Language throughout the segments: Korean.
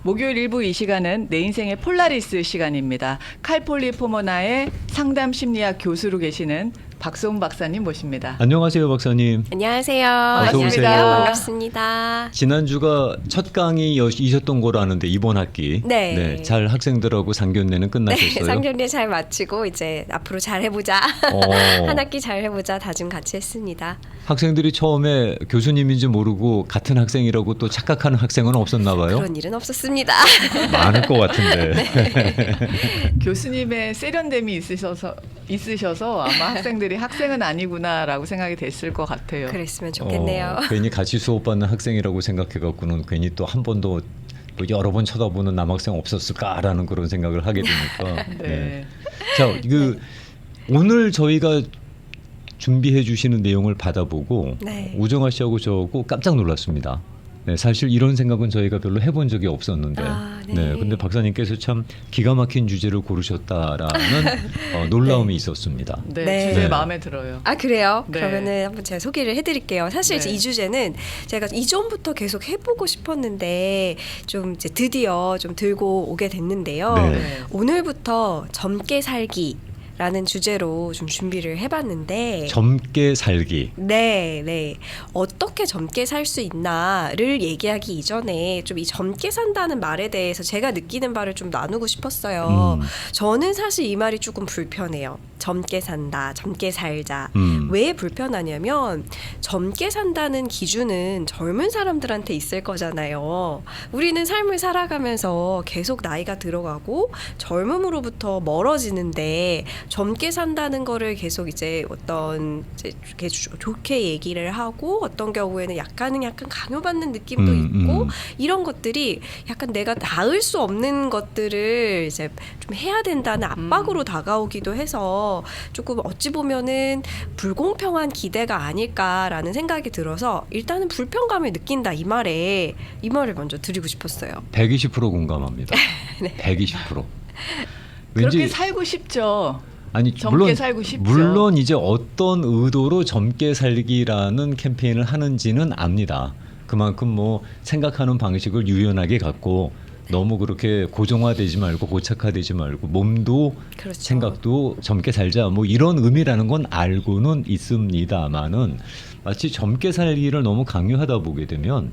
목요일 일부 이 시간은 내 인생의 폴라리스 시간입니다. 칼폴리포머나의 상담 심리학 교수로 계시는 박소은 박사님 모십니다. 안녕하세요, 박사님. 안녕하세요. 어서 오세요. 반갑습니다. 지난주가 첫 강의이셨던 거로 아는데 이번 학기 네. 잘 학생들하고 상견례는 끝나셨어요? 네, 상견례 잘 마치고 이제 앞으로 잘 해보자. 한 학기 잘 해보자 다짐 같이 했습니다. 학생들이 처음에 교수님인지 모르고 같은 학생이라고 또 착각하는 학생은 없었나 봐요? 그런 일은 없었습니다. 많을 것 같은데. 네. 교수님의 세련됨이 있으셔서 아마 학생들이 학생은 아니구나라고 생각이 됐을 것 같아요. 그랬으면 좋겠네요. 괜히 같이 수업받는 학생이라고 생각해갖고는 괜히 또 한 번도 또 여러 번 쳐다보는 남학생 없었을까라는 그런 생각을 하게 되니까. 네. 자, 오늘 저희가 준비해 주시는 내용을 받아보고 네. 우정아 씨하고 저하고 깜짝 놀랐습니다. 네, 사실 이런 생각은 저희가 별로 해본 적이 없었는데, 네. 근데 박사님께서 참 기가 막힌 주제를 고르셨다라는 놀라움이 있었습니다. 네, 네. 주제 네. 마음에 들어요. 아 그래요? 네. 그러면은 한번 제가 소개를 해드릴게요. 사실 네. 이 주제는 제가 이전부터 계속 해보고 싶었는데 좀 이제 드디어 좀 들고 오게 됐는데요. 네. 네. 오늘부터 젊게 살기라는 주제로 좀 준비를 해봤는데 젊게 살기. 네. 어떻게 젊게 살 수 있나를 얘기하기 이전에 좀 이 젊게 산다는 말에 대해서 제가 느끼는 바를 좀 나누고 싶었어요. 저는 사실 이 말이 조금 불편해요. 젊게 산다, 젊게 살자. 왜 불편하냐면 젊게 산다는 기준은 젊은 사람들한테 있을 거잖아요. 우리는 삶을 살아가면서 계속 나이가 들어가고 젊음으로부터 멀어지는데 젊게 산다는 거를 계속 이제 어떤 이제 이렇게 좋게 얘기를 하고 어떤 경우에는 약간 강요받는 느낌도 있고 이런 것들이 약간 내가 닿을 수 없는 것들을 이제 좀 해야 된다는 압박으로 다가오기도 해서 조금 어찌 보면은 불공평한 기대가 아닐까라는 생각이 들어서 일단은 불편감을 느낀다 이 말을 먼저 드리고 싶었어요. 120% 공감합니다. 네. 120%. 그렇게 살고 싶죠. 아니 젊게 살고 싶죠. 물론 이제 어떤 의도로 젊게 살기라는 캠페인을 하는지는 압니다. 그만큼 뭐 생각하는 방식을 유연하게 갖고 너무 그렇게 고정화되지 말고 고착화되지 말고 몸도 그렇죠. 생각도 젊게 살자 뭐 이런 의미라는 건 알고는 있습니다만은 마치 젊게 살기를 너무 강요하다 보게 되면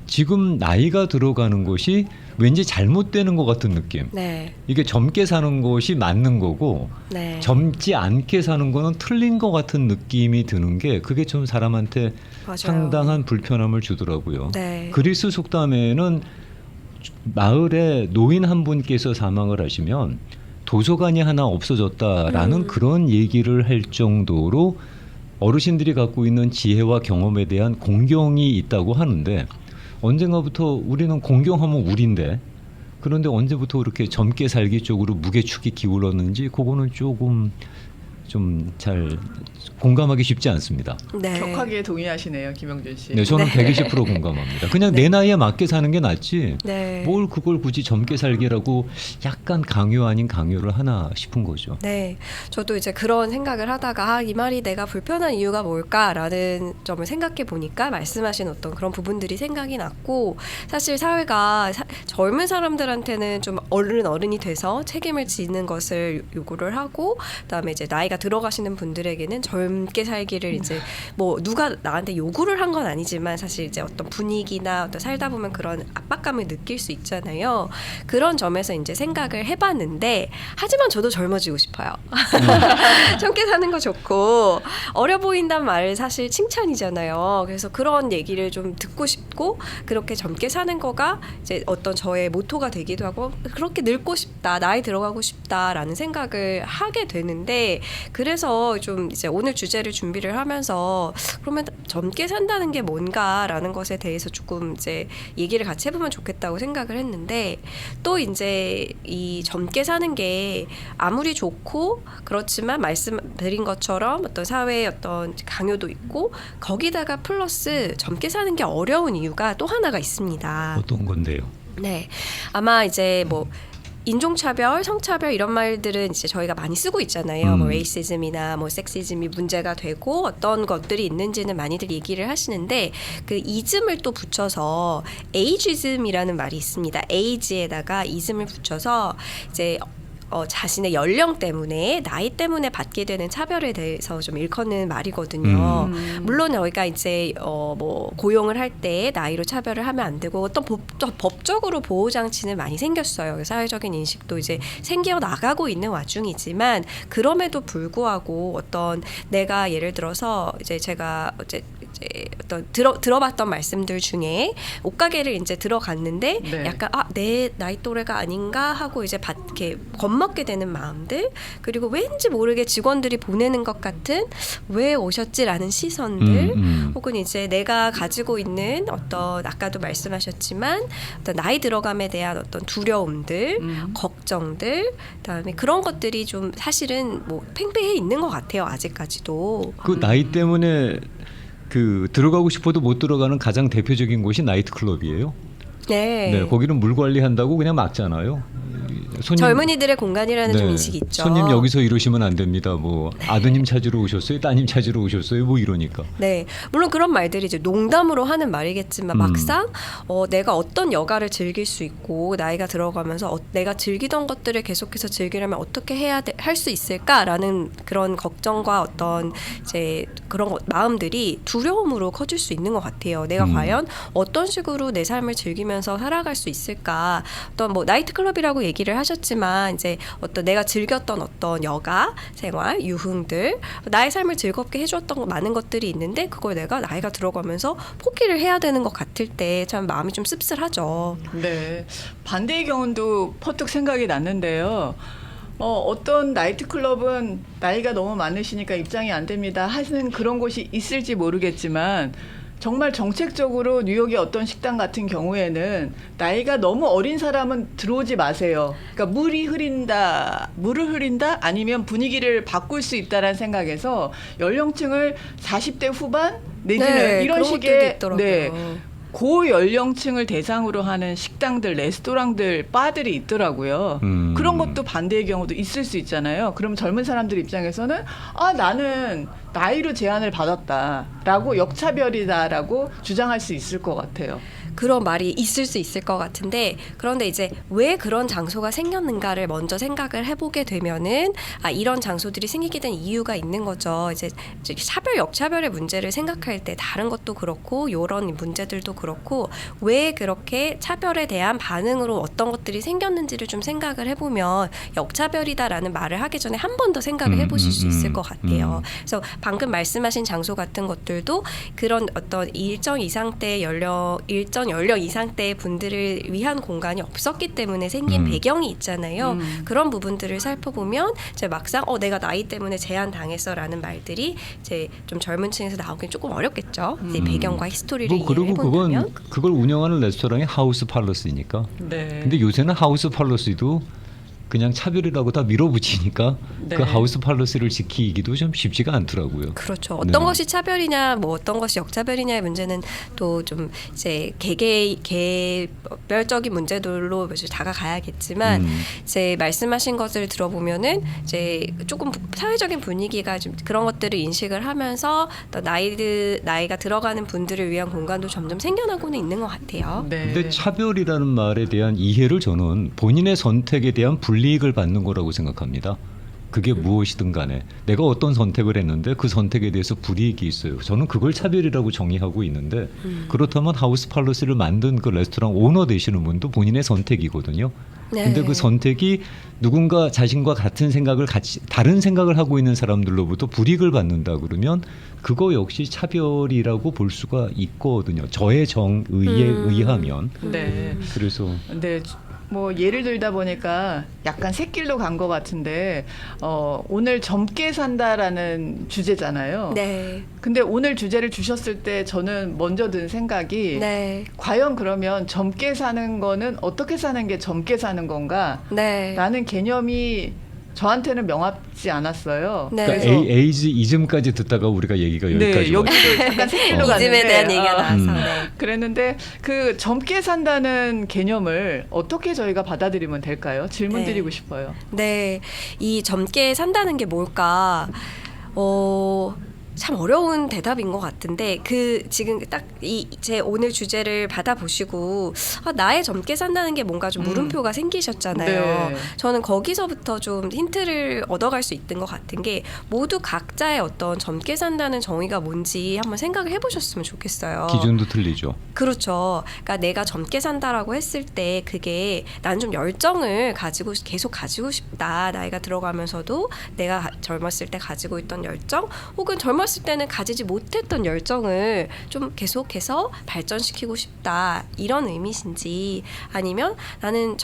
지금 나이가 들어가는 것이 왠지 잘못되는 것 같은 느낌. 네. 이게 젊게 사는 것이 맞는 거고 네. 젊지 않게 사는 거는 틀린 것 같은 느낌이 드는 게 그게 좀 사람한테 맞아요. 상당한 불편함을 주더라고요. 네. 그리스 속담에는 마을에 노인 한 분께서 사망을 하시면 도서관이 하나 없어졌다라는 그런 얘기를 할 정도로 어르신들이 갖고 있는 지혜와 경험에 대한 공경이 있다고 하는데 언젠가부터 우리는 공경하면 우리인데 그런데 언제부터 이렇게 젊게 살기 쪽으로 무게축이 기울었는지 그거는 조금 좀 잘 공감하기 쉽지 않습니다. 네. 격하게 동의하시네요, 김영준 씨. 네, 저는 120% 공감합니다. 그냥 내 나이에 맞게 사는 게 낫지. 네. 뭘 그걸 굳이 젊게 살기라고 약간 강요 아닌 강요를 하나 싶은 거죠. 네, 저도 이제 그런 생각을 하다가 이 말이 내가 불편한 이유가 뭘까라는 점을 생각해 보니까 말씀하신 어떤 그런 부분들이 생각이 났고 사실 사회가 젊은 사람들한테는 좀 어른이 돼서 책임을 지는 것을 요구를 하고 그다음에 이제 나이가 들어가시는 분들에게는 젊게 살기를 이제 뭐 누가 나한테 요구를 한 건 아니지만 사실 이제 어떤 분위기나 어떤 살다 보면 그런 압박감을 느낄 수 있잖아요. 그런 점에서 이제 생각을 해봤는데 하지만 저도 젊어지고 싶어요. 젊게 사는 거 좋고 어려 보인단 말 사실 칭찬이잖아요. 그래서 그런 얘기를 좀 듣고 싶고 그렇게 젊게 사는 거가 이제 어떤 저의 모토가 되기도 하고 그렇게 늙고 싶다, 나이 들어가고 싶다라는 생각을 하게 되는데 그래서 좀 이제 오늘 주제를 준비를 하면서 그러면 젊게 산다는 게 뭔가라는 것에 대해서 조금 이제 얘기를 같이 해보면 좋겠다고 생각을 했는데 또 이제 이 젊게 사는 게 아무리 좋고 그렇지만 말씀드린 것처럼 어떤 사회의 어떤 강요도 있고 거기다가 플러스 젊게 사는 게 어려운 이유가 또 하나가 있습니다. 어떤 건데요? 네, 아마 이제 뭐 인종차별, 성차별 이런 말들은 이제 저희가 많이 쓰고 있잖아요. 뭐 레이시즘이나 뭐 섹시즘이 문제가 되고 어떤 것들이 있는지는 많이들 얘기를 하시는데 그 이즘을 또 붙여서 에이지즘이라는 말이 있습니다. 에이지에다가 이즘을 붙여서 이제 자신의 연령 때문에 나이 때문에 받게 되는 차별에 대해서 좀 일컫는 말이거든요. 물론 저희가 이제 뭐 고용을 할 때 나이로 차별을 하면 안 되고 어떤 법적으로 보호 장치는 많이 생겼어요. 사회적인 인식도 이제 생겨 나가고 있는 와중이지만 그럼에도 불구하고 어떤 내가 예를 들어서 이제 제가 이제 어떤 들어봤던 말씀들 중에 옷가게를 이제 들어갔는데 네. 약간 내 나이 또래가 아닌가 하고 이제 이렇게 겁먹게 되는 마음들 그리고 왠지 모르게 직원들이 보내는 것 같은 왜 오셨지라는 시선들 혹은 이제 내가 가지고 있는 어떤 아까도 말씀하셨지만 어떤 나이 들어감에 대한 어떤 두려움들 걱정들 그다음에 그런 것들이 좀 사실은 뭐 팽배해 있는 것 같아요 아직까지도. 그 나이 때문에 그 들어가고 싶어도 못 들어가는 가장 대표적인 곳이 나이트클럽이에요. 네. 네, 거기는 물 관리한다고 그냥 막잖아요. 젊은이들의 공간이라는 좀 네, 인식이 있죠. 손님 여기서 이러시면 안 됩니다. 뭐 아드님 찾으러 오셨어요, 따님 찾으러 오셨어요, 뭐 이러니까. 네, 물론 그런 말들이 이제 농담으로 하는 말이겠지만 막상 내가 어떤 여가를 즐길 수 있고 나이가 들어가면서 내가 즐기던 것들을 계속해서 즐기려면 어떻게 해야 할 수 있을까라는 그런 걱정과 어떤 이제 그런 마음들이 두려움으로 커질 수 있는 것 같아요. 내가 과연 어떤 식으로 내 삶을 즐기면서 살아갈 수 있을까? 어떤 뭐 나이트클럽이라고 얘기를 하셨지만 이제 어떤 내가 즐겼던 어떤 여가 생활, 유흥들, 나의 삶을 즐겁게 해주었던 많은 것들이 있는데 그걸 내가 나이가 들어가면서 포기를 해야 되는 것 같을 때 참 마음이 좀 씁쓸하죠. 네. 반대의 경우도 퍼뜩 생각이 났는데요. 어떤 나이트클럽은 나이가 너무 많으시니까 입장이 안 됩니다 하시는 그런 곳이 있을지 모르겠지만 정말 정책적으로 뉴욕의 어떤 식당 같은 경우에는 나이가 너무 어린 사람은 들어오지 마세요. 그러니까 물을 흐린다 아니면 분위기를 바꿀 수 있다라는 생각에서 연령층을 40대 후반 내지는 네, 이런 그런 것들도 식의 있더라고요. 고연령층을 대상으로 하는 식당들, 레스토랑들, 바들이 있더라고요. 그런 것도 반대의 경우도 있을 수 있잖아요. 그럼 젊은 사람들 입장에서는 나는 나이로 제한을 받았다라고 역차별이다라고 주장할 수 있을 것 같아요. 그런 말이 있을 수 있을 것 같은데 그런데 이제 왜 그런 장소가 생겼는가를 먼저 생각을 해보게 되면은 이런 장소들이 생기게 된 이유가 있는 거죠. 이제 차별 역차별의 문제를 생각할 때 다른 것도 그렇고 이런 문제들도 그렇고 왜 그렇게 차별에 대한 반응으로 어떤 것들이 생겼는지를 좀 생각을 해보면 역차별이다라는 말을 하기 전에 한 번 더 생각을 해보실 수 있을 것 같아요. 그래서 방금 말씀하신 장소 같은 것들도 그런 어떤 일정 연령 이상대의 분들을 위한 공간이 없었기 때문에 생긴 배경이 있잖아요. 그런 부분들을 살펴보면 이제 막상 내가 나이 때문에 제한당했어라는 말들이 이제 좀 젊은 층에서 나오긴 조금 어렵겠죠. 이제 배경과 히스토리를 이해를 그리고 해본다면. 그걸 운영하는 레스토랑이 하우스 팔러스니까. 네. 근데 요새는 하우스 팔러스도 그냥 차별이라고 다 밀어붙이니까 네. 그 하우스 팔러스를 지키기도 좀 쉽지가 않더라고요. 그렇죠. 어떤 네. 것이 차별이냐, 뭐 어떤 것이 역차별이냐의 문제는 또 좀 이제 개별적인 문제들로 다가가야겠지만 이제 말씀하신 것을 들어보면은 이제 조금 사회적인 분위기가 좀 그런 것들을 인식을 하면서 또 나이가 들어가는 분들을 위한 공간도 점점 생겨나고는 있는 것 같아요. 네. 근데 차별이라는 말에 대한 이해를 저는 본인의 선택에 대한 불이익을 받는 거라고 생각합니다. 그게 무엇이든 간에 내가 어떤 선택을 했는데 그 선택에 대해서 불이익이 있어요. 저는 그걸 차별이라고 정의하고 있는데 그렇다면 하우스 팔러스를 만든 그 레스토랑 오너 되시는 분도 본인의 선택이거든요. 네. 근데 그 선택이 누군가 자신과 같은 생각을 다른 생각을 하고 있는 사람들로부터 불이익을 받는다 그러면 그거 역시 차별이라고 볼 수가 있거든요. 저의 정의에 의하면. 네. 그래서 네. 뭐 예를 들다 보니까 약간 새길로 간 것 같은데 오늘 젊게 산다라는 주제잖아요. 네. 근데 오늘 주제를 주셨을 때 저는 먼저 든 생각이 네. 과연 그러면 젊게 사는 거는 어떻게 사는 게 젊게 사는 건가? 네. 라는 개념이 저한테는 명확지 않았어요. 네. 그러니까 그래서 에이지이즘까지 듣다가 우리가 얘기가 여기까지 네, 왔죠. 여기도 잠깐 새길로 갔는데 이즘에 대한 얘기가 나와서 네. 그랬는데 그 젊게 산다는 개념을 어떻게 저희가 받아들이면 될까요? 질문 네. 드리고 싶어요. 네, 이 젊게 산다는 게 뭘까? 참 어려운 대답인 것 같은데 그 지금 딱 이 제 오늘 주제를 받아보시고 나의 젊게 산다는 게 뭔가 좀 물음표가 생기셨잖아요. 네. 저는 거기서부터 좀 힌트를 얻어갈 수 있는 것 같은 게 모두 각자의 어떤 젊게 산다는 정의가 뭔지 한번 생각을 해보셨으면 좋겠어요. 기준도 틀리죠. 그렇죠. 그러니까 내가 젊게 산다라고 했을 때 그게 난 좀 열정을 계속 가지고 싶다. 나이가 들어가면서도 내가 젊었을 때 가지고 있던 열정 혹은 젊었을 때는 가지지 못했던 열정을 좀 계속해서 발전시키고 싶다. 이런 의미신지 아니면 나는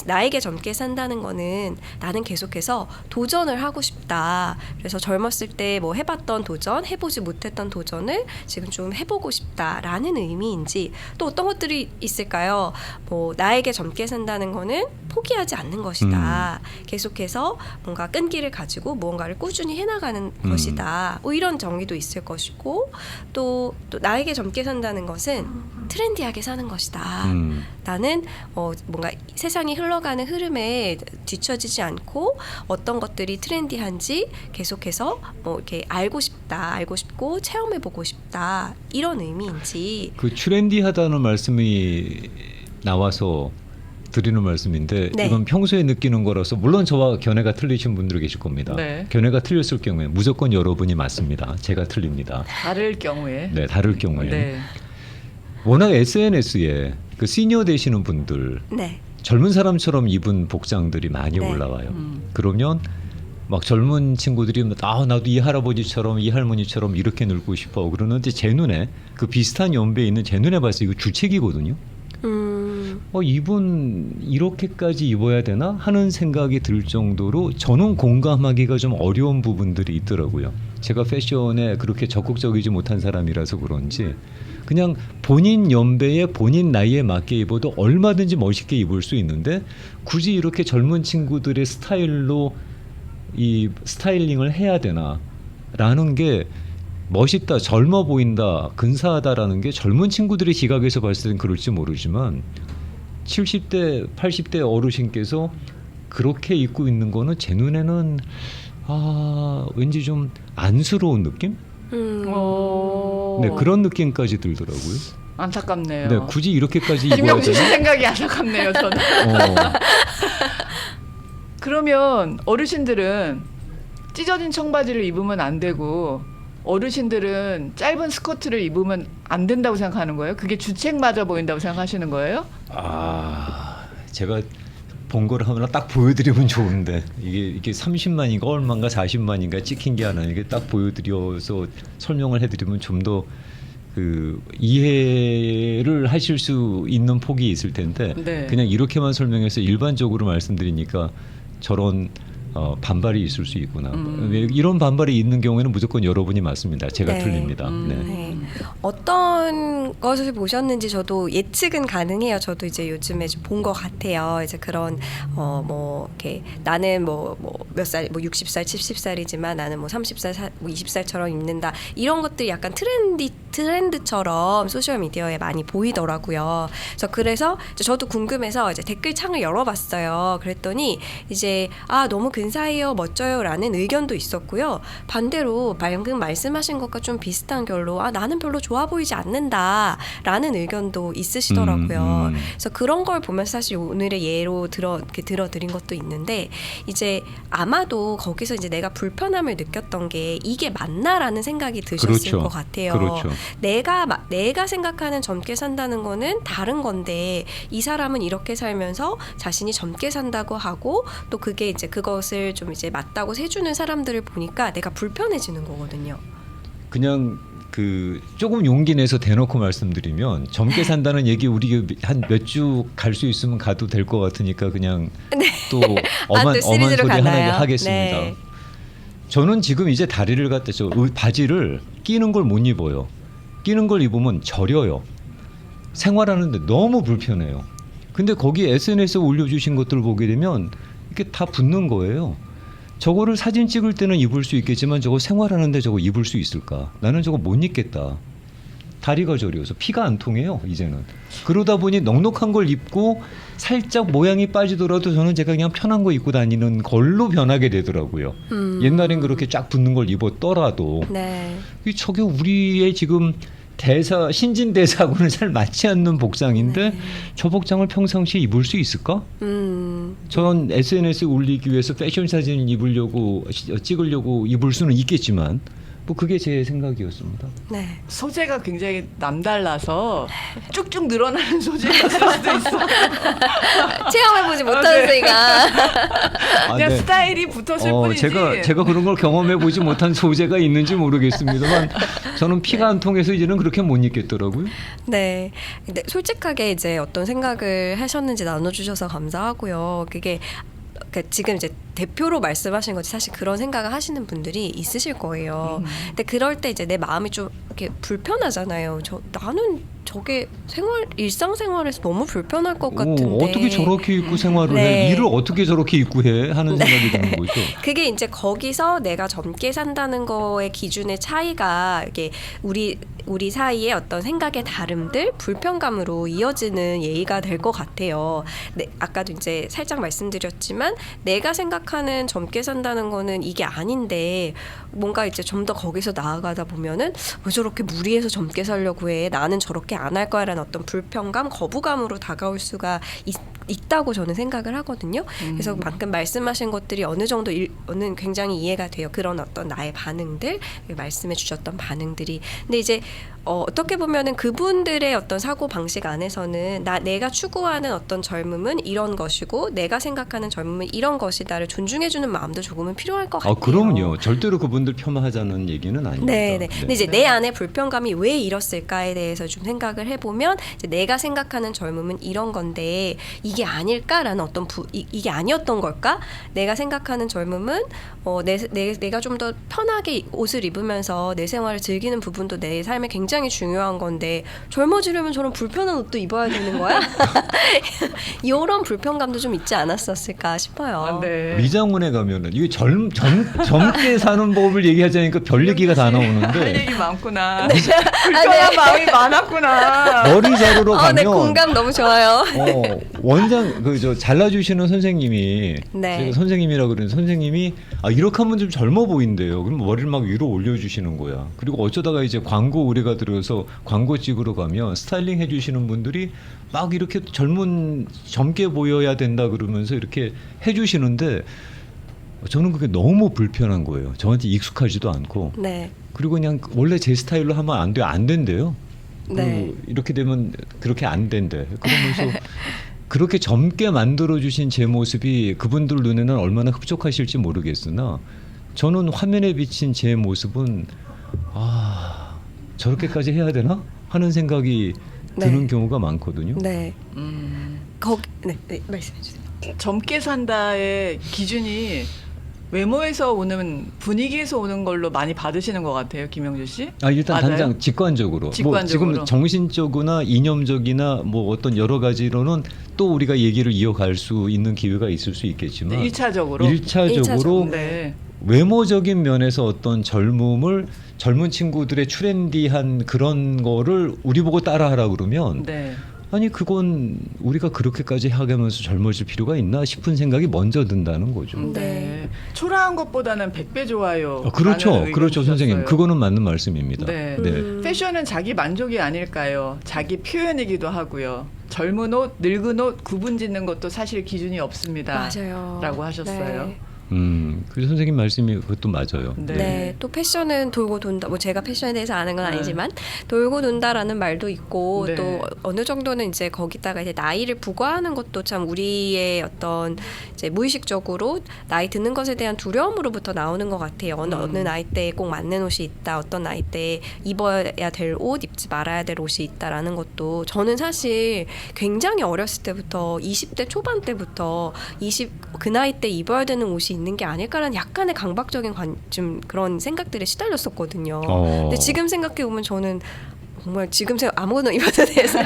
나에게 젊게 산다는 거는 나는 계속해서 도전을 하고 싶다. 그래서 젊었을 때 뭐 해봤던 도전, 해보지 못했던 도전을 지금 좀 해보고 싶다라는 의미인지 또 어떤 것들이 있을까요? 뭐 나에게 젊게 산다는 거는 포기하지 않는 것이다. 계속해서 뭔가 끈기를 가지고 무언가를 꾸준히 해나가는 것이다. 뭐 이런 정의도 있을 것이고 또 나에게 젊게 산다는 것은 트렌디하게 사는 것이다. 나는 뭔가 세상이 흘러가는 흐름에 뒤처지지 않고 어떤 것들이 트렌디한지 계속해서 뭐 이렇게 알고 싶고 체험해보고 싶다. 이런 의미인지. 그 트렌디하다는 말씀이 나와서 드리는 말씀인데 네. 이건 평소에 느끼는 거라서 물론 저와 견해가 틀리신 분들이 계실 겁니다. 네. 견해가 틀렸을 경우에 무조건 여러분이 맞습니다. 제가 틀립니다. 다를 경우에. 네, 다를 경우에. 네. 워낙 SNS에 그 시니어 되시는 분들 네. 젊은 사람처럼 입은 복장들이 많이 네. 올라와요. 그러면 막 젊은 친구들이 나도 이 할아버지처럼 이 할머니처럼 이렇게 늙고 싶어 그러는데 제 눈에 그 비슷한 연배에 있는 제 눈에 봤을 때 이거 주책이거든요. 이분 이렇게까지 입어야 되나 하는 생각이 들 정도로 저는 공감하기가 좀 어려운 부분들이 있더라고요. 제가 패션에 그렇게 적극적이지 못한 사람이라서 그런지 그냥 본인 연배에 본인 나이에 맞게 입어도 얼마든지 멋있게 입을 수 있는데 굳이 이렇게 젊은 친구들의 스타일로 이 스타일링을 해야 되나라는 게 멋있다, 젊어 보인다, 근사하다라는 게 젊은 친구들의 시각에서 봤을 땐 그럴지 모르지만 70대, 80대 어르신께서 그렇게 입고 있는 거는 제 눈에는 왠지 좀 안쓰러운 느낌? 네, 그런 느낌까지 들더라고요. 안타깝네요. 네, 굳이 이렇게까지 입어야 김명수 씨 되나? 생각이 안타깝네요. 저는. 그러면 어르신들은 찢어진 청바지를 입으면 안 되고 어르신들은 짧은 스커트를 입으면 안 된다고 생각하는 거예요? 그게 주책 맞아 보인다고 생각하시는 거예요? 제가 본 거를 하나 딱 보여드리면 좋은데 이게 30만인가 얼마인가 40만인가 찍힌 게 하나 이게 딱 보여드려서 설명을 해드리면 좀 더 그 이해를 하실 수 있는 폭이 있을 텐데 네. 그냥 이렇게만 설명해서 일반적으로 말씀드리니까 저런 반발이 있을 수 있구나. 이런 반발이 있는 경우에는 무조건 여러분이 맞습니다. 제가 네. 틀립니다. 네. 네. 어떤 것을 보셨는지 저도 예측은 가능해요. 저도 이제 요즘에 본 것 같아요. 이제 그런 뭐 이렇게 나는 뭐 몇 살, 뭐 60살, 70살이지만 나는 뭐 30살, 뭐 20살처럼 입는다. 이런 것들이 약간 트렌드처럼 소셜 미디어에 많이 보이더라고요. 그래서 저도 궁금해서 이제 댓글창을 열어봤어요. 그랬더니 이제 너무 근사해요, 멋져요라는 의견도 있었고요. 반대로 방금 말씀하신 것과 좀 비슷한 결로 나는 별로 좋아 보이지 않는다라는 의견도 있으시더라고요. 그래서 그런 걸 보면서 사실 오늘의 예로 들어드린 것도 있는데 이제 아마도 거기서 이제 내가 불편함을 느꼈던 게 이게 맞나라는 생각이 드셨을 그렇죠. 것 같아요. 그렇죠. 내가 생각하는 젊게 산다는 거는 다른 건데 이 사람은 이렇게 살면서 자신이 젊게 산다고 하고 또 그게 이제 그것을 좀 이제 맞다고 해주는 사람들을 보니까 내가 불편해지는 거거든요. 그냥 그 조금 용기 내서 대놓고 말씀드리면 젊게 산다는 얘기 우리 한 몇 주 갈 수 있으면 가도 될 것 같으니까 그냥 또 엄한 소리 하나 하겠습니다. 네. 저는 지금 이제 다리를 갖다 바지를 끼는 걸 못 입어요. 끼는 걸 입으면 저려요. 생활하는데 너무 불편해요. 근데 거기 SNS에 올려주신 것들 보게 되면 이게 다 붙는 거예요. 저거를 사진 찍을 때는 입을 수 있겠지만 저거 생활하는데 저거 입을 수 있을까? 나는 저거 못 입겠다. 다리가 저려서 피가 안 통해요 이제는. 그러다 보니 넉넉한 걸 입고 살짝 모양이 빠지더라도 저는 제가 그냥 편한 거 입고 다니는 걸로 변하게 되더라고요. 옛날엔 그렇게 쫙 붙는 걸 입었더라도 네. 저게 우리의 지금 대사 신진대사하고는 잘 맞지 않는 복장인데 네. 저 복장을 평상시에 입을 수 있을까? 전 SNS에 올리기 위해서 패션 사진을 입으려고 찍으려고 입을 수는 있겠지만 뭐 그게 제 생각이었습니다. 네. 소재가 굉장히 남달라서 쭉쭉 늘어나는 소재였을 수도 있어요. 체험해보지 못한 네. 저희가. 그냥 네. 스타일이 붙었을 뿐이지. 제가 그런 걸 경험해 보지 못한 소재가 있는지 모르겠습니다만 저는 피가 안 통해서 이제는 그렇게 못 입겠더라고요. 네. 근데 솔직하게 이제 어떤 생각을 하셨는지 나눠주셔서 감사하고요. 그게 그러니까 지금 이제 대표로 말씀하신 거지 사실 그런 생각을 하시는 분들이 있으실 거예요. 근데 그럴 때 이제 내 마음이 좀 이렇게 불편하잖아요. 나는 저게 일상생활에서 너무 불편할 것 같은데 어떻게 저렇게 입고 생활을 네. 해? 일을 어떻게 저렇게 입고 해? 하는 네. 생각이 드는 거죠. 그게 이제 거기서 내가 젊게 산다는 거의 기준의 차이가 이게 우리 사이의 어떤 생각의 다름들, 불편감으로 이어지는 예의가 될 것 같아요. 네, 아까도 이제 살짝 말씀드렸지만 내가 생각하는 젊게 산다는 거는 이게 아닌데 뭔가 이제 좀 더 거기서 나아가다 보면은 왜 저렇게 무리해서 젊게 살려고 해? 나는 저렇게 안 할 거야라는 어떤 불편감, 거부감으로 다가올 수가 있다고 저는 생각을 하거든요. 그래서 방금 말씀하신 것들이 어느 정도 어는 굉장히 이해가 돼요. 그런 어떤 나의 반응들, 말씀해 주셨던 반응들이. 근데 이제 어떻게 보면은 그분들의 어떤 사고 방식 안에서는 내가 추구하는 어떤 젊음은 이런 것이고 내가 생각하는 젊음은 이런 것이다를 존중해주는 마음도 조금은 필요할 것 같아요. 그럼요. 절대로 그분들 폄하하자는 얘기는 아닙니다. 네. 근데 이제 내 안에 불편감이 왜 이렇을까에 대해서 좀 생각을 해보면 이제 내가 생각하는 젊음은 이런 건데 이게 아닐까라는 어떤 이게 아니었던 걸까? 내가 생각하는 젊음은 내가 좀 더 편하게 옷을 입으면서 내 생활을 즐기는 부분도 내 삶에 굉장히 중요한 건데 젊어지려면 저런 불편한 옷도 입어야 되는 거야? 이런 불편감도 좀 있지 않았었을까 싶어요. 네. 미장원에 가면은 이게 젊게 사는 법을 얘기하자니까 별 얘기가 다 할 나오는데 얘기 많구나. 네. 불편한 마음이 많았구나. 머리 자르러 가면 네, 공감 너무 좋아요. 원장 저 잘라주시는 선생님이 네. 제가 선생님이라 그러는 선생님이 이렇게 하면 좀 젊어 보인대요. 그럼 머리를 막 위로 올려주시는 거야. 그리고 어쩌다가 이제 광고 의뢰가 들어서 광고 찍으러 가면 스타일링 해주시는 분들이 막 이렇게 젊게 보여야 된다 그러면서 이렇게 해주시는데 저는 그게 너무 불편한 거예요. 저한테 익숙하지도 않고. 네. 그리고 그냥 원래 제 스타일로 하면 안 된대요. 네. 이렇게 되면 그렇게 안 된대. 그러면서 그렇게 젊게 만들어주신 제 모습이 그분들 눈에는 얼마나 흡족하실지 모르겠으나 저는 화면에 비친 제 모습은 저렇게까지 해야 되나? 하는 생각이 드는 네. 경우가 많거든요. 네. 네, 말씀해 주세요. 젊게 산다의 기준이 외모에서 오는 분위기에서 오는 걸로 많이 받으시는 것 같아요, 김영주 씨. 일단 맞아요? 당장 직관적으로. 뭐 직관적으로. 지금 정신적이나 이념적이나 뭐 어떤 여러 가지로는 또 우리가 얘기를 이어갈 수 있는 기회가 있을 수 있겠지만 일차적으로. 일차적으로 네. 외모적인 면에서 어떤 젊은 친구들의 트렌디한 그런 거를 우리 보고 따라하라 그러면 네. 아니 그건 우리가 그렇게까지 하면서 젊어질 필요가 있나 싶은 생각이 먼저 든다는 거죠. 네. 초라한 것보다는 100배 좋아요. 그렇죠 선생님. 그거는 맞는 말씀입니다. 네. 네. 패션은 자기 만족이 아닐까요? 자기 표현이기도 하고요. 젊은 옷, 늙은 옷 구분 짓는 것도 사실 기준이 없습니다. 맞아요. 라고 하셨어요. 네. 그 선생님 말씀이 그것도 맞아요. 네. 또 패션은 돌고 돈다. 뭐 제가 패션에 대해서 아는 건 아니지만 돌고 돈다라는 말도 있고 네. 또 어느 정도는 이제 거기다가 이제 나이를 부과하는 것도 참 우리의 어떤 이제 무의식적으로 나이 드는 것에 대한 두려움으로부터 나오는 것 같아요. 어느 나이 때에 꼭 맞는 옷이 있다. 어떤 나이 때에 입어야 될 옷, 입지 말아야 될 옷이 있다라는 것도 저는 사실 굉장히 어렸을 때부터 20대 초반 때부터 그 나이 때 입어야 되는 옷이 있는 게 아닐까라는 약간의 강박적인 좀 그런 생각들에 시달렸었거든요. 근데 지금 생각해 보면 저는 정말 지금 생각 아무거나 입어도 돼서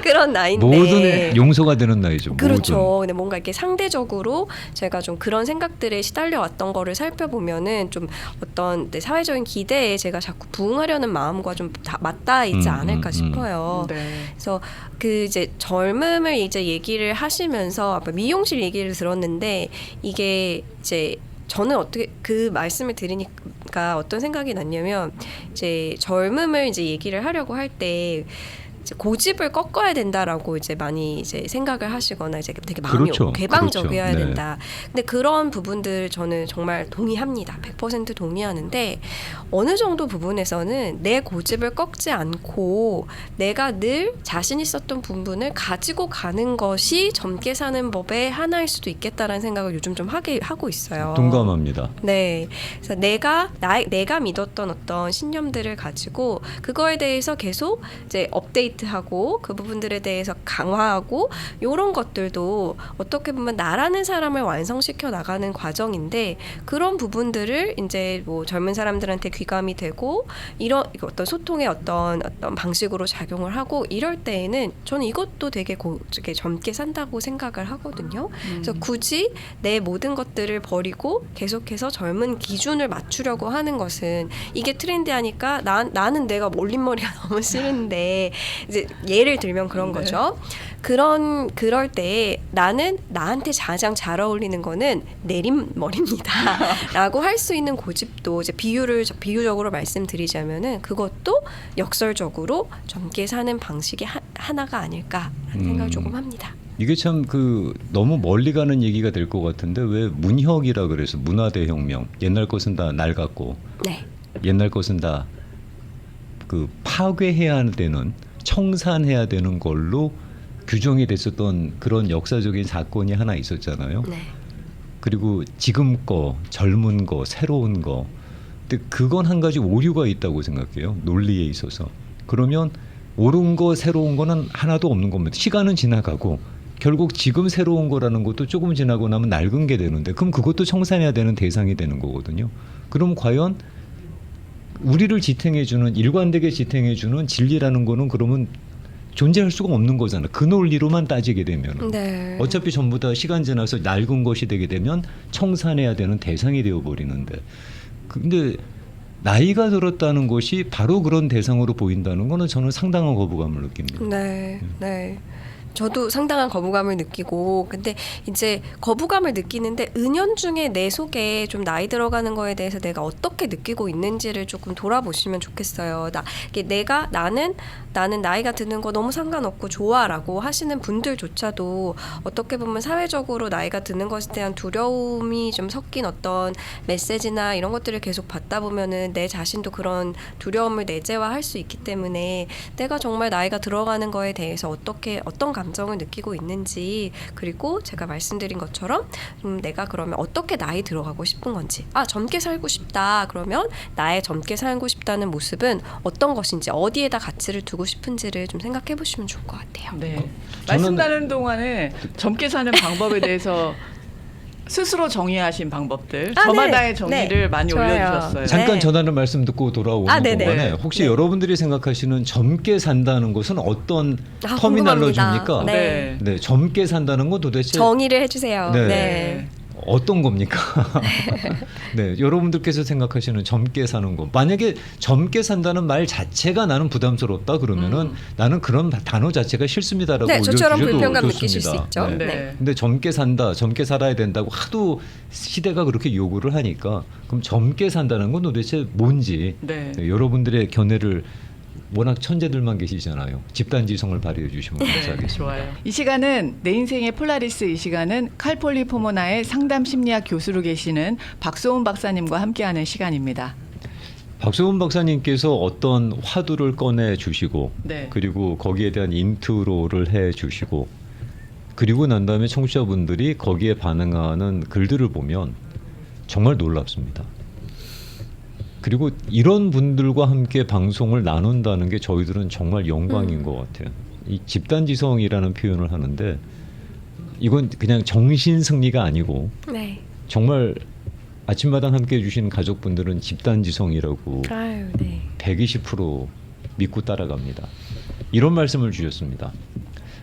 그런 나이인데 모든 용서가 되는 나이죠. 그렇죠. 모든. 근데 뭔가 이렇게 상대적으로 제가 좀 그런 생각들에 시달려 왔던 거를 살펴보면은 좀 어떤 내 사회적인 기대에 제가 자꾸 부응하려는 마음과 좀 다 맞닿아 있지 않을까 싶어요. 네. 그래서 그 이제 젊음을 이제 얘기를 하시면서 아까 미용실 얘기를 들었는데 이게 이제 저는 어떻게 그 말씀을 들으니까 어떤 생각이 났냐면 이제 젊음을 이제 얘기를 하려고 할 때 고집을 꺾어야 된다라고 이제 많이 이제 생각을 하시거나 이제 되게 마음이 그렇죠. 개방적이어야 그렇죠. 네. 된다. 근데 그런 부분들 저는 정말 동의합니다. 100% 동의하는데 어느 정도 부분에서는 내 고집을 꺾지 않고 내가 늘 자신 있었던 부분을 가지고 가는 것이 젊게 사는 법의 하나일 수도 있겠다라는 생각을 요즘 좀 하고 있어요. 동감합니다. 네. 그래서 내가 믿었던 어떤 신념들을 가지고 그거에 대해서 계속 이제 업데이트하고 그 부분들에 대해서 강화하고 이런 것들도 어떻게 보면 나라는 사람을 완성시켜 나가는 과정인데 그런 부분들을 이제 뭐 젊은 사람들한테 귀감이 되고 이런 어떤 소통의 어떤 방식으로 작용을 하고 이럴 때에는 저는 이것도 되게 이렇게 젊게 산다고 생각을 하거든요. 그래서 굳이 내 모든 것들을 버리고 계속해서 젊은 기준을 맞추려고 하는 것은 이게 트렌디하니까 나는 내가 몰림머리가 너무 싫은데 이제 예를 들면 그런 네. 거죠. 그럴 때 나는 나한테 가장 잘 어울리는 거는 내림머리입니다라고 할 수 있는 고집도 이제 비유적으로 말씀드리자면은 그것도 역설적으로 젊게 사는 방식의 하나가 아닐까라는 생각을 조금 합니다. 이게 참 너무 멀리 가는 얘기가 될 것 같은데 왜 문혁이라 그래서 문화대혁명 옛날 것은 다 낡았고 네. 옛날 것은 다 파괴해야 되는 청산해야 되는 걸로 규정이 됐었던 그런 역사적인 사건이 하나 있었잖아요. 네. 그리고 지금 거, 젊은 거, 새로운 거. 근데 그건 한 가지 오류가 있다고 생각해요. 논리에 있어서. 그러면 옳은 거, 새로운 거는 하나도 없는 겁니다. 시간은 지나가고 결국 지금 새로운 거라는 것도 조금 지나고 나면 낡은 게 되는데 그럼 그것도 청산해야 되는 대상이 되는 거거든요. 그럼 과연 우리를 지탱해주는 일관되게 지탱해주는 진리라는 거는 그러면 존재할 수가 없는 거잖아. 그 논리로만 따지게 되면 네. 어차피 전부 다 시간 지나서 낡은 것이 되게 되면 청산해야 되는 대상이 되어버리는데 근데 나이가 들었다는 것이 바로 그런 대상으로 보인다는 거는 저는 상당한 거부감을 느낍니다. 네, 네. 저도 상당한 거부감을 느끼고 근데 이제 거부감을 느끼는데 은연중에 내 속에 좀 나이 들어가는 거에 대해서 내가 어떻게 느끼고 있는지를 조금 돌아보시면 좋겠어요. 나는 나이가 드는 거 너무 상관없고 좋아라고 하시는 분들조차도 어떻게 보면 사회적으로 나이가 드는 것에 대한 두려움이 좀 섞인 어떤 메시지나 이런 것들을 계속 받다 보면은 내 자신도 그런 두려움을 내재화할 수 있기 때문에 내가 정말 나이가 들어가는 거에 대해서 어떤 감정을 느끼고 있는지 그리고 제가 말씀드린 것처럼 내가 그러면 어떻게 나이 들어가고 싶은 건지 젊게 살고 싶다 그러면 나의 젊게 살고 싶다는 모습은 어떤 것인지 어디에다 가치를 두고 싶은지를 좀 생각해 보시면 좋을 것 같아요. 네. 말씀 나누는 동안에 젊게 사는 방법에 대해서 스스로 정의하신 방법들 저마다의 정의를 많이 좋아요. 올려주셨어요. 잠깐 네. 전하는 말씀 듣고 돌아오는 네네. 동안에 네. 혹시 네. 여러분들이 생각하시는 젊게 산다는 것은 어떤 터미널로지입니까? 궁금합니다. 네. 네, 젊게 산다는 건 도대체 정의를 해주세요. 네. 네. 어떤 겁니까? 네, 여러분들께서 생각하시는 젊게 사는 거. 만약에 젊게 산다는 말 자체가 나는 부담스럽다 그러면은 나는 그런 단어 자체가 싫습니다라고 네, 저처럼 올려주셔도 불편감 좋습니다. 느끼실 수 있죠. 네. 네. 근데 젊게 산다, 젊게 살아야 된다고 하도 시대가 그렇게 요구를 하니까 그럼 젊게 산다는 건 도대체 뭔지 네. 네, 여러분들의 견해를 워낙 천재들만 계시잖아요. 집단지성을 발휘해 주시면 감사하겠습니다. 좋아요. 이 시간은 내 인생의 폴라리스 이 시간은 칼폴리포모나의 상담 심리학 교수로 계시는 박소은 박사님과 함께하는 시간입니다. 박소은 박사님께서 어떤 화두를 꺼내 주시고 네. 그리고 거기에 대한 인트로를 해 주시고 그리고 난 다음에 청취자분들이 거기에 반응하는 글들을 보면 정말 놀랍습니다. 그리고 이런 분들과 함께 방송을 나눈다는 게 저희들은 정말 영광인 것 같아요. 이 집단지성이라는 표현을 하는데 이건 그냥 정신승리가 아니고 네. 정말 아침마당 함께 해주신 가족분들은 집단지성이라고 아유, 네. 120% 믿고 따라갑니다. 이런 말씀을 주셨습니다.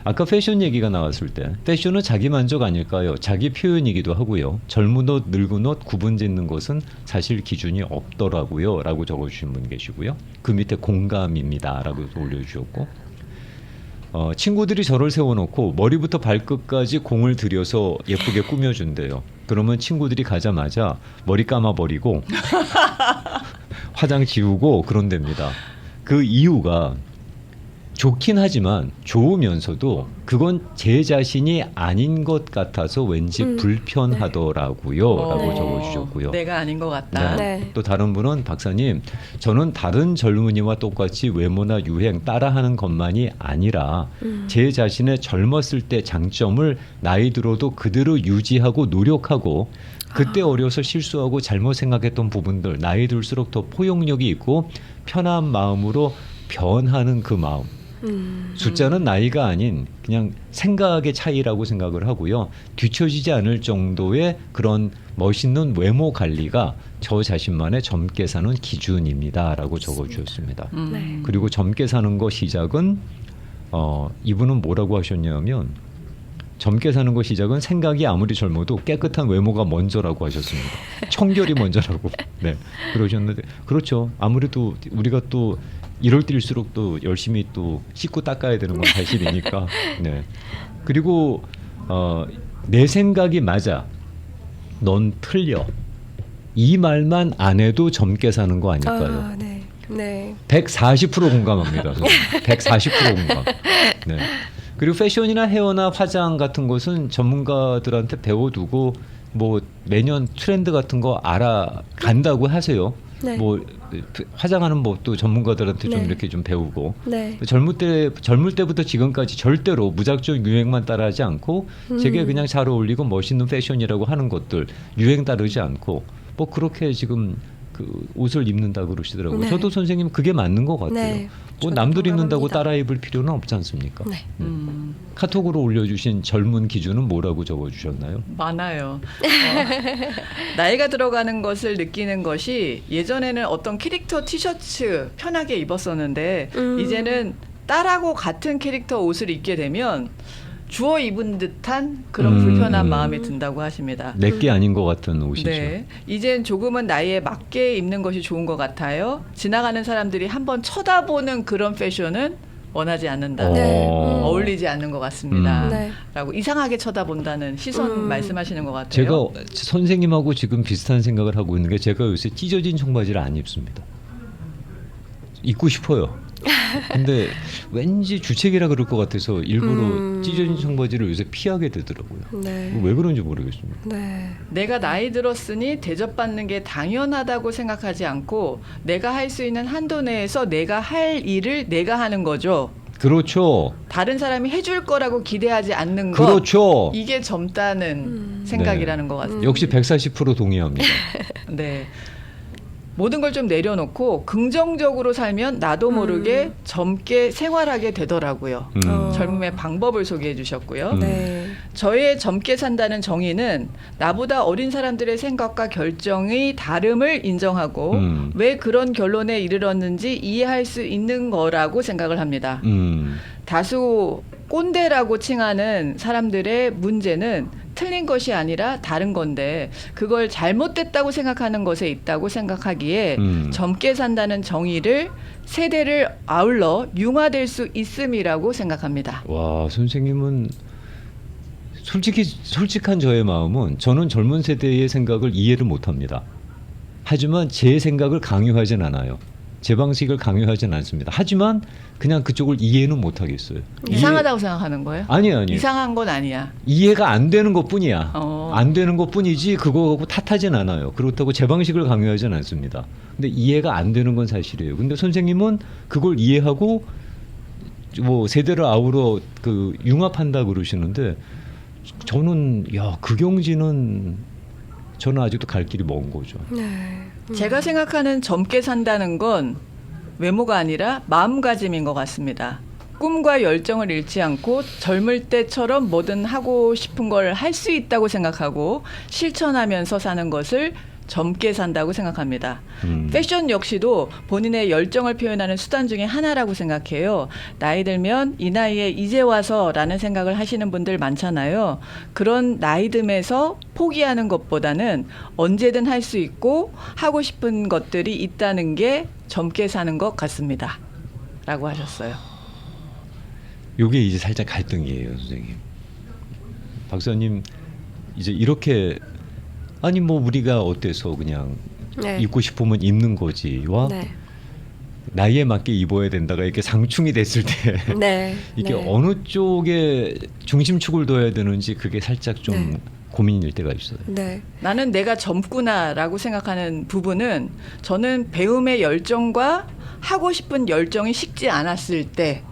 아까 패션 얘기가 나왔을 때 패션은 자기 만족 아닐까요? 자기 표현이기도 하고요. 젊은 옷, 늙은 옷 구분 짓는 것은 사실 기준이 없더라고요. 라고 적어주신 분 계시고요. 그 밑에 공감입니다. 라고 올려주셨고 친구들이 저를 세워놓고 머리부터 발끝까지 공을 들여서 예쁘게 꾸며준대요. 그러면 친구들이 가자마자 머리 감아버리고 화장 지우고 그런답니다. 그 이유가 좋긴 하지만 좋으면서도 그건 제 자신이 아닌 것 같아서 왠지 불편하더라고요. 라고 네. 적어주셨고요. 내가 아닌 것 같다. 네. 또 다른 분은 박사님 저는 다른 젊은이와 똑같이 외모나 유행 따라하는 것만이 아니라 제 자신의 젊었을 때 장점을 나이 들어도 그대로 유지하고 노력하고 그때 어려서 실수하고 잘못 생각했던 부분들 나이 들수록 더 포용력이 있고 편한 마음으로 변하는 그 마음. 숫자는 나이가 아닌 그냥 생각의 차이라고 생각을 하고요. 뒤처지지 않을 정도의 그런 멋있는 외모 관리가 저 자신만의 젊게 사는 기준입니다라고 적어주셨습니다. 네. 그리고 젊게 사는 거 시작은 이분은 뭐라고 하셨냐면 젊게 사는 거 시작은 생각이 아무리 젊어도 깨끗한 외모가 먼저라고 하셨습니다. 청결이 먼저라고 네 그러셨는데 그렇죠. 아무래도 우리가 또 이럴 때일수록 또 열심히 또 씻고 닦아야 되는 건 사실이니까. 네. 그리고 내 생각이 맞아. 넌 틀려. 이 말만 안 해도 젊게 사는 거 아닐까요? 아, 네. 네. 140% 공감합니다. 140% 공감. 네. 그리고 패션이나 헤어나 화장 같은 것은 전문가들한테 배워두고 뭐 매년 트렌드 같은 거 알아간다고 하세요. 네. 뭐 화장하는 법도 전문가들한테 좀 네. 이렇게 좀 배우고 네. 젊을 때부터 지금까지 절대로 무작정 유행만 따라하지 않고 제게 그냥 잘 어울리고 멋있는 패션이라고 하는 것들 유행 따르지 않고 뭐 그렇게 지금 그 옷을 입는다 그러시더라고요. 네. 저도 선생님 그게 맞는 것 같아요. 네. 뭐 저도 남들 입는다고 공감합니다. 따라 입을 필요는 없지 않습니까? 네. 카톡으로 올려주신 젊은 기준은 뭐라고 적어주셨나요? 많아요. 나이가 들어가는 것을 느끼는 것이 예전에는 어떤 캐릭터 티셔츠 편하게 입었었는데 이제는 딸하고 같은 캐릭터 옷을 입게 되면 주워 입은 듯한 그런 불편한 마음이 든다고 하십니다. 내게 아닌 것 같은 옷이죠. 네, 이젠 조금은 나이에 맞게 입는 것이 좋은 것 같아요. 지나가는 사람들이 한번 쳐다보는 그런 패션은 원하지 않는다. 네. 어울리지 않는 것 같습니다. 네. 라고 이상하게 쳐다본다는 시선 말씀하시는 것 같아요. 제가 선생님하고 지금 비슷한 생각을 하고 있는 게 제가 요새 찢어진 청바지를 안 입습니다. 입고 싶어요. 근데 왠지 주책이라 그럴 것 같아서 일부러 찢어진 청바지를 요새 피하게 되더라고요. 네. 왜 그런지 모르겠습니다. 네. 내가 나이 들었으니 대접받는 게 당연하다고 생각하지 않고 내가 할 수 있는 한도 내에서 내가 할 일을 내가 하는 거죠. 그렇죠. 다른 사람이 해줄 거라고 기대하지 않는 것. 그렇죠. 이게 젊다는 생각이라는 것 같아요. 역시 140% 동의합니다. 네. 모든 걸 좀 내려놓고 긍정적으로 살면 나도 모르게 젊게 생활하게 되더라고요. 젊음의 방법을 소개해 주셨고요. 네. 저의 젊게 산다는 정의는 나보다 어린 사람들의 생각과 결정이 다름을 인정하고 왜 그런 결론에 이르렀는지 이해할 수 있는 거라고 생각을 합니다. 다수 꼰대라고 칭하는 사람들의 문제는 틀린 것이 아니라 다른 건데 그걸 잘못됐다고 생각하는 것에 있다고 생각하기에 젊게 산다는 정의를 세대를 아울러 융화될 수 있음이라고 생각합니다. 와, 선생님은 솔직한 저의 마음은 저는 젊은 세대의 생각을 이해를 못합니다. 하지만 제 생각을 강요하진 않아요. 제 방식을 강요하진 않습니다. 하지만 그냥 그쪽을 이해는 못하겠어요. 이상하다고 생각하는 거예요? 아니에요. 이상한 건 아니야. 이해가 안 되는 것뿐이야. 어. 안 되는 것뿐이지 그거 갖고 탓하진 않아요. 그렇다고 제 방식을 강요하진 않습니다. 근데 이해가 안 되는 건 사실이에요. 근데 선생님은 그걸 이해하고 뭐 세대를 아우러 그 융합한다 그러시는데 저는 그 경지는 저는 아직도 갈 길이 먼 거죠. 네. 제가 생각하는 젊게 산다는 건 외모가 아니라 마음가짐인 것 같습니다. 꿈과 열정을 잃지 않고 젊을 때처럼 뭐든 하고 싶은 걸 할 수 있다고 생각하고 실천하면서 사는 것을 젊게 산다고 생각합니다. 패션 역시도 본인의 열정을 표현하는 수단 중에 하나라고 생각해요. 나이 들면 이 나이에 이제 와서라는 생각을 하시는 분들 많잖아요. 그런 나이 듦에서 포기하는 것보다는 언제든 할 수 있고 하고 싶은 것들이 있다는 게 젊게 사는 것 같습니다. 라고 하셨어요. 요게 이제 살짝 갈등이에요, 선생님. 박사님 이제 이렇게 아니 뭐 우리가 어때서 그냥 네. 입고 싶으면 입는 거지와 네. 나이에 맞게 입어야 된다가 이렇게 상충이 됐을 때 네. 이게 네. 어느 쪽에 중심축을 둬야 되는지 그게 살짝 좀 네. 고민일 때가 있어요. 네. 나는 내가 젊구나라고 생각하는 부분은 저는 배움의 열정과 하고 싶은 열정이 식지 않았을 때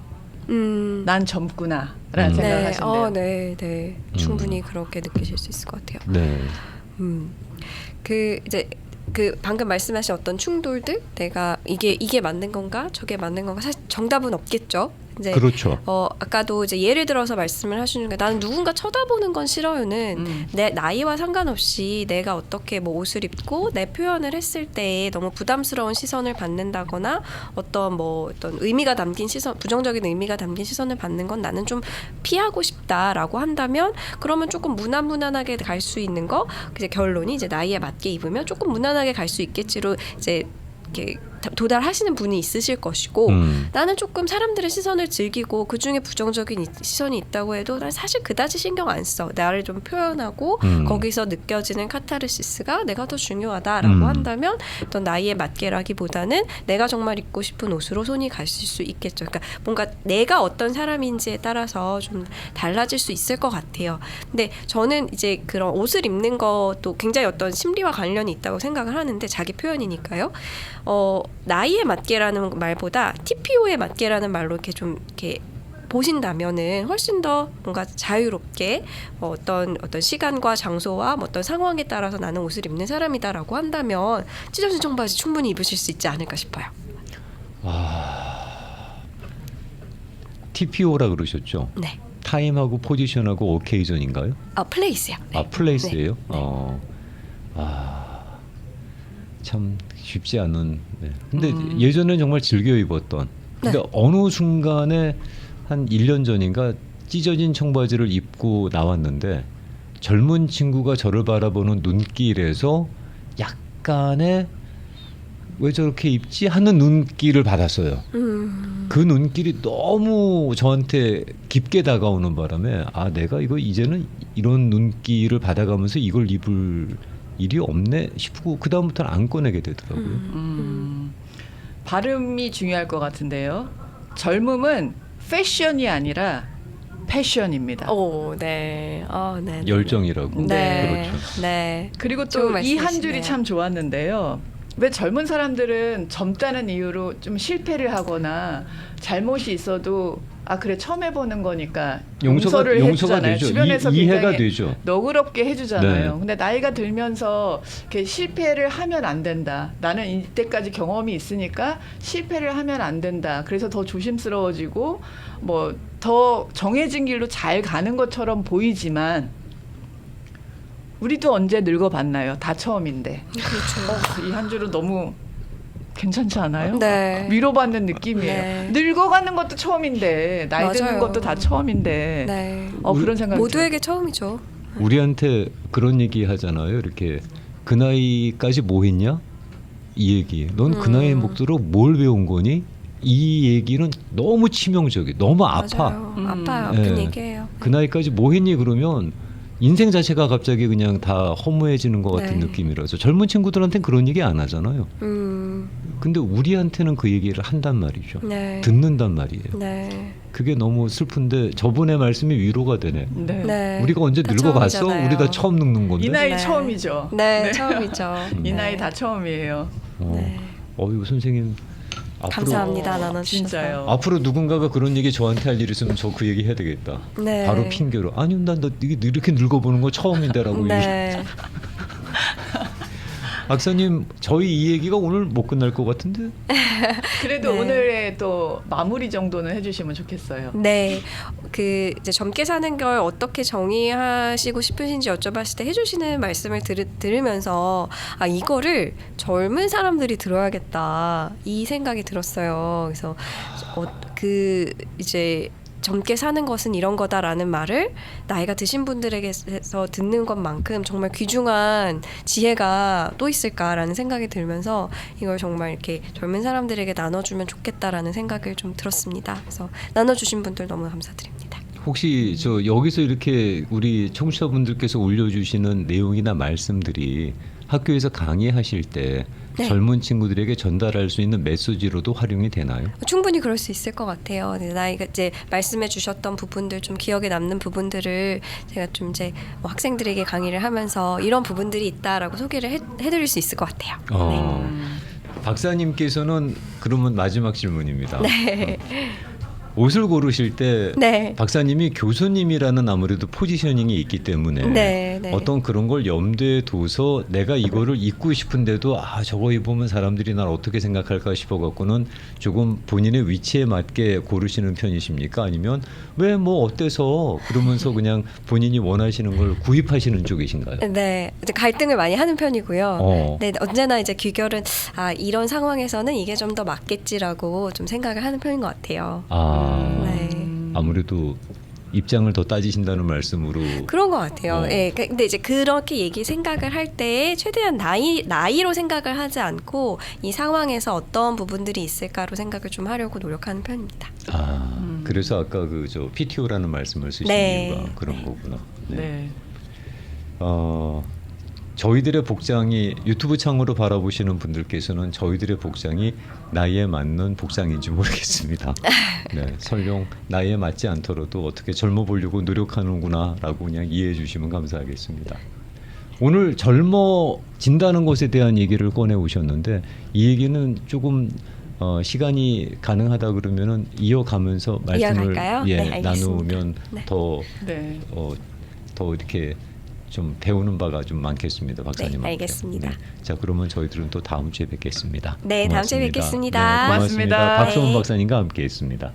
난 젊구나라는 생각을 하신대요. 네, 네. 충분히 그렇게 느끼실 수 있을 것 같아요. 네. 그 이제 그 방금 말씀하신 어떤 충돌들, 내가 이게 맞는 건가, 저게 맞는 건가, 사실 정답은 없겠죠. 이제 그렇죠. 아까도 이제 예를 들어서 말씀을 하시는 게 나는 누군가 쳐다보는 건 싫어요는 내 나이와 상관없이 내가 어떻게 뭐 옷을 입고 내 표현을 했을 때 너무 부담스러운 시선을 받는다거나 어떤 의미가 담긴 시선, 부정적인 의미가 담긴 시선을 받는 건 나는 좀 피하고 싶다라고 한다면 그러면 조금 무난무난하게 갈 수 있는 거, 이제 결론이 이제 나이에 맞게 입으면 조금 무난하게 갈 수 있겠지로 이제 이렇게 도달하시는 분이 있으실 것이고 나는 조금 사람들의 시선을 즐기고 그중에 부정적인 시선이 있다고 해도 난 사실 그다지 신경 안 써. 나를 좀 표현하고 거기서 느껴지는 카타르시스가 내가 더 중요하다라고 한다면 어떤 나이에 맞게라기보다는 내가 정말 입고 싶은 옷으로 손이 가실 수 있겠죠. 그러니까 뭔가 내가 어떤 사람인지에 따라서 좀 달라질 수 있을 것 같아요. 근데 저는 이제 그런 옷을 입는 것도 굉장히 어떤 심리와 관련이 있다고 생각을 하는데 자기 표현이니까요. 나이에 맞게라는 말보다 TPO에 맞게라는 말로 이렇게 좀 이렇게 보신다면은 훨씬 더 뭔가 자유롭게 어떤 시간과 장소와 어떤 상황에 따라서 나는 옷을 입는 사람이다라고 한다면 찢어진 청바지 충분히 입으실 수 있지 않을까 싶어요. TPO라 그러셨죠? 네. 타임하고 포지션하고 오케이전인가요? 플레이스요. 네. 플레이스예요? 네. 참 쉽지 않은. 네. 근데 예전에 정말 즐겨 입었던. 근데 네. 어느 순간에 한 1년 전인가 찢어진 청바지를 입고 나왔는데 젊은 친구가 저를 바라보는 눈길에서 약간의 왜 저렇게 입지 하는 눈길을 받았어요. 그 눈길이 너무 저한테 깊게 다가오는 바람에 내가 이거 이제는 이런 눈길을 받아가면서 이걸 입을 일이 없네 싶고 그 다음부터는 안 꺼내게 되더라고요. 발음이 중요할 것 같은데요. 젊음은 패션이 아니라 패션입니다. 오, 네. 네. 열정이라고. 네. 그렇죠. 네. 그리고 좋은 또 이 한 말씀이시네요. 줄이 참 좋았는데요. 왜 젊은 사람들은 젊다는 이유로 좀 실패를 하거나 잘못이 있어도 그래 처음 해보는 거니까 용서를 해주잖아요. 되죠. 주변에서 이해가 굉장히 되죠. 너그럽게 해주잖아요. 네. 근데 나이가 들면서 이렇게 실패를 하면 안 된다. 나는 이때까지 경험이 있으니까 실패를 하면 안 된다. 그래서 더 조심스러워지고 뭐 더 정해진 길로 잘 가는 것처럼 보이지만 우리도 언제 늙어봤나요? 다 처음인데. 그렇죠. 이 한 줄은 너무 괜찮지 않아요? 네. 위로받는 느낌이에요. 네. 늙어가는 것도 처음인데 나이 맞아요. 드는 것도 다 처음인데 네. 그런 생각이 모두에게 처음이죠. 우리한테 그런 얘기 하잖아요. 이렇게 그 나이까지 뭐 했냐? 이 얘기. 넌 그 나이에 먹도록 뭘 배운 거니? 이 얘기는 너무 치명적이, 너무 아파. 맞아요. 아파요. 아픈 네. 얘기예요. 그 나이까지 뭐 했니 그러면 인생 자체가 갑자기 그냥 다 허무해지는 것 같은 네. 느낌이라서 젊은 친구들한테는 그런 얘기 안 하잖아요. 근데 우리한테는 그 얘기를 한단 말이죠. 네. 듣는단 말이에요. 네. 그게 너무 슬픈데 저분의 말씀이 위로가 되네. 네. 네. 우리가 언제 다 늙어갔어? 처음이잖아요. 우리 다 처음 늙는 건데. 이 나이 네. 처음이죠. 네, 처음이죠. 이 나이 네. 다 처음이에요. 네. 어유 선생님. 감사합니다. 나눠주셔서. 진짜요. 앞으로 누군가가 그런 얘기 저한테 할 일 있으면 저 그 얘기 해야 되겠다. 네. 바로 핑계로. 아니 난 너 이렇게 늙어보는 거 처음인데라고. 네. 박사님, 저희 이 얘기가 오늘 못 끝날 것 같은데? 그래도 네. 오늘의 또 마무리 정도는 해주시면 좋겠어요. 네, 그 이제 젊게 사는 걸 어떻게 정의하시고 싶으신지 여쭤봤을 때 해주시는 말씀을 들으면서 아 이거를 젊은 사람들이 들어야겠다 이 생각이 들었어요. 그래서 그 이제 젊게 사는 것은 이런 거다라는 말을 나이가 드신 분들에게서 듣는 것만큼 정말 귀중한 지혜가 또 있을까라는 생각이 들면서 이걸 정말 이렇게 젊은 사람들에게 나눠주면 좋겠다라는 생각을 좀 들었습니다. 그래서 나눠주신 분들 너무 감사드립니다. 혹시 저 여기서 이렇게 우리 청취자분들께서 올려주시는 내용이나 말씀들이 학교에서 강의하실 때 네. 젊은 친구들에게 전달할 수 있는 메시지로도 활용이 되나요? 충분히 그럴 수 있을 것 같아요. 나이가 이제 말씀해 주셨던 부분들 좀 기억에 남는 부분들을 제가 좀 이제 뭐 학생들에게 강의를 하면서 이런 부분들이 있다라고 소개를 해드릴 수 있을 것 같아요. 박사님께서는 그러면 마지막 질문입니다. 네. 옷을 고르실 때 네. 박사님이 교수님이라는 아무래도 포지셔닝이 있기 때문에 네, 네. 어떤 그런 걸 염두에 둬서 내가 이거를 입고 싶은데도 아 저거 입으면 사람들이 날 어떻게 생각할까 싶어갖고는 조금 본인의 위치에 맞게 고르시는 편이십니까? 아니면 왜 뭐 어때서 그러면서 그냥 본인이 원하시는 걸 구입하시는 쪽이신가요? 네, 이제 갈등을 많이 하는 편이고요. 네, 언제나 이제 귀결은 아 이런 상황에서는 이게 좀 더 맞겠지라고 좀 생각을 하는 편인 것 같아요. 네. 아무래도 입장을 더 따지신다는 말씀으로 그런 것 같아요. 예, 근데 이제 그렇게 생각을 할 때 최대한 나이로 생각을 하지 않고 이 상황에서 어떤 부분들이 있을까로 생각을 좀 하려고 노력하는 편입니다. 그래서 아까 그 저 PTO라는 말씀을 쓰신 네. 이유가 그런 거구나. 네. 저희들의 복장이 유튜브 창으로 바라보시는 분들께서는 저희들의 복장이 나이에 맞는 복장인지 모르겠습니다. 네, 설령 나이에 맞지 않더라도 어떻게 젊어 보려고 노력하는구나라고 그냥 이해해 주시면 감사하겠습니다. 오늘 젊어진다는 것에 대한 얘기를 꺼내 오셨는데 이 얘기는 조금 시간이 가능하다 그러면은 이어가면서 말씀을 이어갈까요? 네, 알겠습니다. 나누면 네. 더 네. 더 이렇게 좀 배우는 바가 좀 많겠습니다, 박사님한테. 네, 알겠습니다. 자, 그러면 저희들은 또 다음 주에 뵙겠습니다. 네, 다음 주에 고맙습니다. 뵙겠습니다. 네, 고맙습니다. 고맙습니다. 박소원 네. 박사님과 함께했습니다.